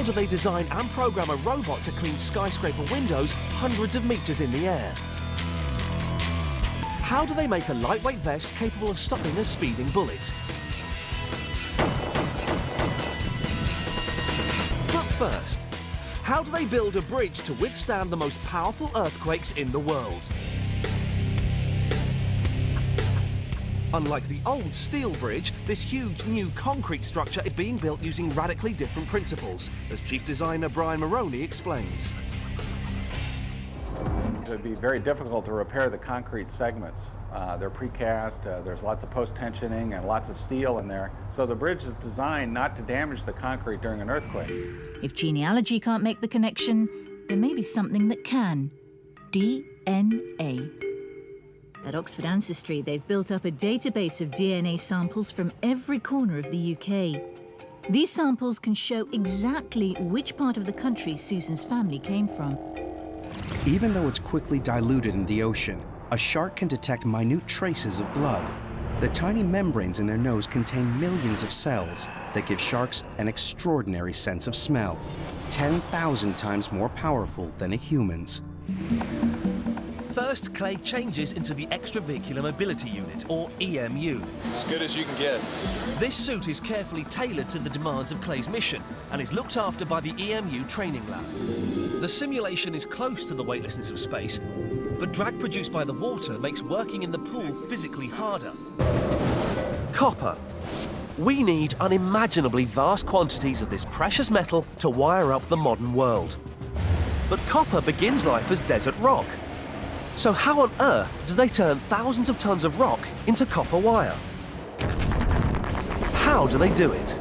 do they design and program a robot to clean skyscraper windows hundreds of meters in the air? How do they make a lightweight vest capable of stopping a speeding bullet? But first, how do they build a bridge to withstand the most powerful earthquakes in the world? Unlike the old steel bridge, this huge new concrete structure is being built using radically different principles, as Chief Designer Brian Maroney explains. It would be very difficult to repair the concrete segments. They're precast, there's lots of post-tensioning and lots of steel in there. So the bridge is designed not to damage the concrete during an earthquake. If genealogy can't make the connection, there may be something that can. DNA. At Oxford Ancestry, they've built up a database of DNA samples from every corner of the UK. These samples can show exactly which part of the country Susan's family came from. Even though it's quickly diluted in the ocean, a shark can detect minute traces of blood. The tiny membranes in their nose contain millions of cells that give sharks an extraordinary sense of smell, 10,000 times more powerful than a human's. First, Clay changes into the Extravehicular Mobility Unit, or EMU. As good as you can get. This suit is carefully tailored to the demands of Clay's mission and is looked after by the EMU training lab. The simulation is close to the weightlessness of space, but drag produced by the water makes working in the pool physically harder. Copper. We need unimaginably vast quantities of this precious metal to wire up the modern world. But copper begins life as desert rock. So how on earth do they turn thousands of tons of rock into copper wire? How do they do it?